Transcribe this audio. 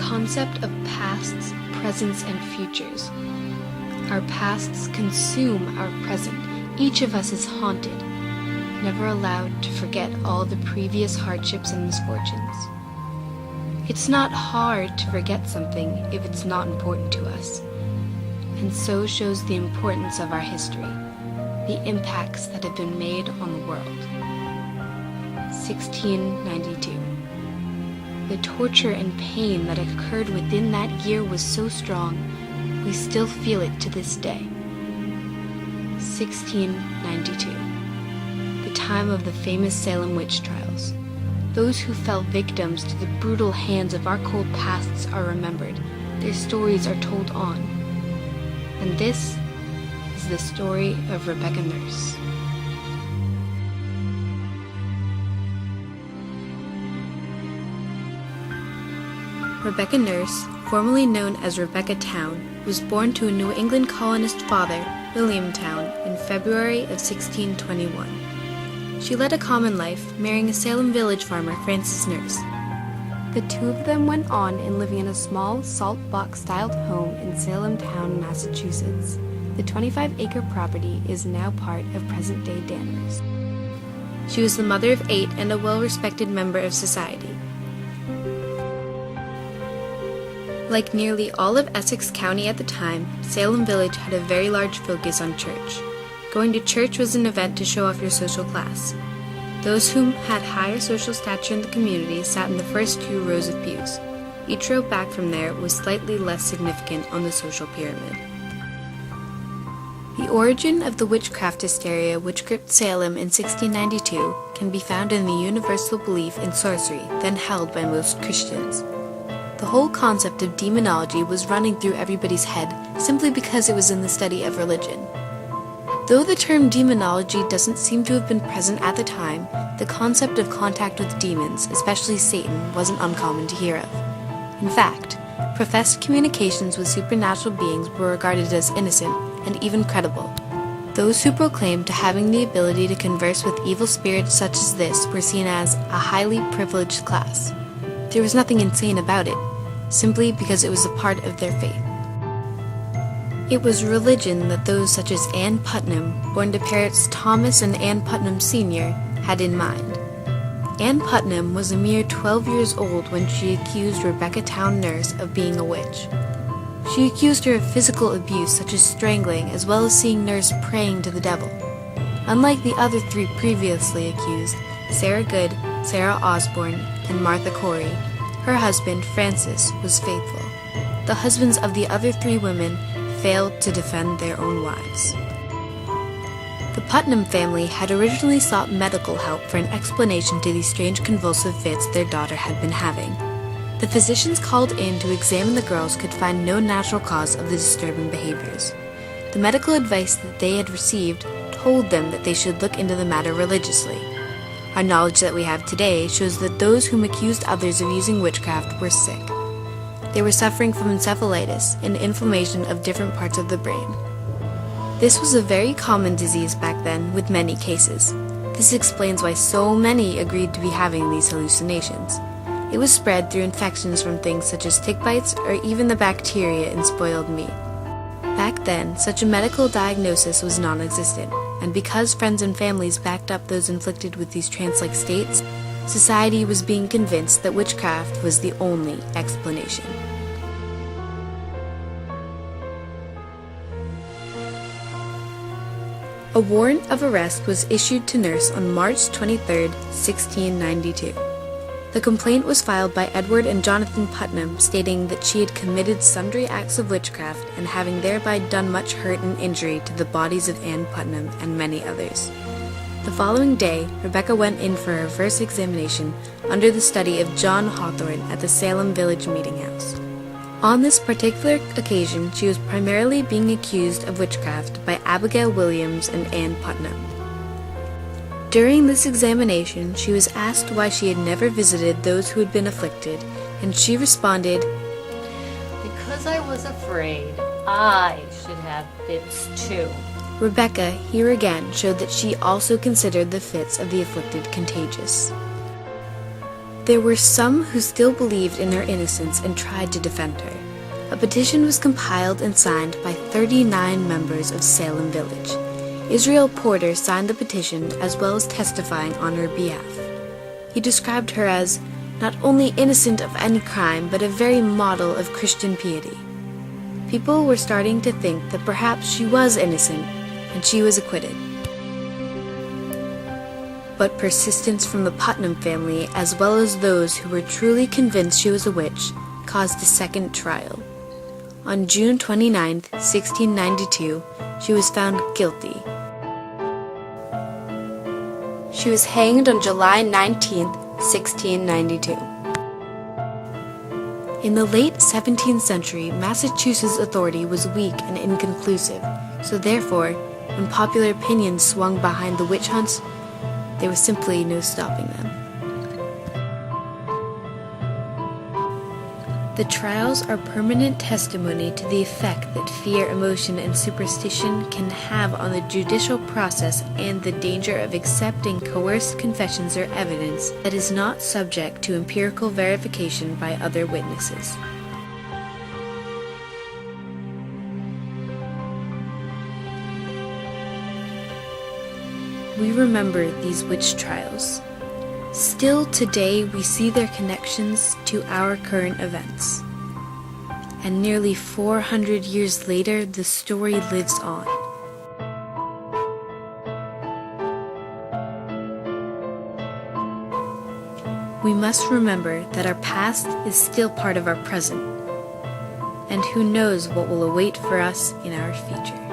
concept of pasts, presents, and futures. Our pasts consume our present. Each of us is haunted, never allowed to forget all the previous hardships and misfortunes. It's not hard to forget something if it's not important to us, and so shows the importance of our history, the impacts that have been made on the world. 1692. The torture and pain that occurred within that year was so strong, we still feel it to this day. 1692. The time of the famous Salem witch trials. Those who fell victims to the brutal hands of our cold pasts are remembered. Their stories are told on. And this is the story of Rebecca Nurse. Rebecca Nurse, formerly known as Rebecca Town, was born to a New England colonist father, William Town, in February of 1621. She led a common life, marrying a Salem village farmer, Francis Nurse. The two of them went on in living in a small, salt box-styled home in Salem Town, Massachusetts. The 25-acre property is now part of present-day Danvers. She was the mother of 8 and a well-respected member of society. Like nearly all of Essex County at the time, Salem Village had a very large focus on church. Going to church was an event to show off your social class. Those whom had higher social stature in the community sat in the first 2 rows of pews. Each row back from there was slightly less significant on the social pyramid. The origin of the witchcraft hysteria which gripped Salem in 1692 can be found in the universal belief in sorcery then held by most Christians. The whole concept of demonology was running through everybody's head simply because it was in the study of religion. Though the term demonology doesn't seem to have been present at the time, the concept of contact with demons, especially Satan, wasn't uncommon to hear of. In fact, professed communications with supernatural beings were regarded as innocent and even credible. Those who proclaimed to having the ability to converse with evil spirits such as this were seen as a highly privileged class. There was nothing insane about it, simply because it was a part of their faith. It was religion that those such as Anne Putnam, born to parents Thomas and Anne Putnam Sr., had in mind. Anne Putnam was a mere 12 years old when she accused Rebecca Town Nurse of being a witch. She accused her of physical abuse such as strangling, as well as seeing Nurse praying to the devil. Unlike the other 3 previously accused, Sarah Good, Sarah Osborne, and Martha Corey, her husband, Francis, was faithful. The husbands of the other 3 women failed to defend their own wives. The Putnam family had originally sought medical help for an explanation to these strange convulsive fits their daughter had been having. The physicians called in to examine the girls could find no natural cause of the disturbing behaviors. The medical advice that they had received told them that they should look into the matter religiously. Our knowledge that we have today shows that those whom accused others of using witchcraft were sick. They were suffering from encephalitis, an inflammation of different parts of the brain. This was a very common disease back then, with many cases. This explains why so many agreed to be having these hallucinations. It was spread through infections from things such as tick bites or even the bacteria in spoiled meat. Back then, such a medical diagnosis was non-existent, and because friends and families backed up those inflicted with these trance-like states, society was being convinced that witchcraft was the only explanation. A warrant of arrest was issued to Nurse on March 23, 1692. The complaint was filed by Edward and Jonathan Putnam, stating that she had committed sundry acts of witchcraft and having thereby done much hurt and injury to the bodies of Anne Putnam and many others. The following day, Rebecca went in for her first examination under the study of John Hawthorne at the Salem Village Meeting House. On this particular occasion, she was primarily being accused of witchcraft by Abigail Williams and Anne Putnam. During this examination, she was asked why she had never visited those who had been afflicted, and she responded, "Because I was afraid I should have fits too." Rebecca, here again, showed that she also considered the fits of the afflicted contagious. There were some who still believed in her innocence and tried to defend her. A petition was compiled and signed by 39 members of Salem Village. Israel Porter signed the petition as well as testifying on her behalf. He described her as not only innocent of any crime, but a very model of Christian piety. People were starting to think that perhaps she was innocent, and she was acquitted. But persistence from the Putnam family, as well as those who were truly convinced she was a witch, caused a second trial. On June 29, 1692, she was found guilty. She was hanged on July 19, 1692. In the late 17th century, Massachusetts authority was weak and inconclusive, so therefore, when popular opinion swung behind the witch hunts, there was simply no stopping them. The trials are permanent testimony to the effect that fear, emotion, and superstition can have on the judicial process and the danger of accepting coerced confessions or evidence that is not subject to empirical verification by other witnesses. We remember these witch trials. Still today we see their connections to our current events. And nearly 400 years later, the story lives on. We must remember that our past is still part of our present, and who knows what will await for us in our future.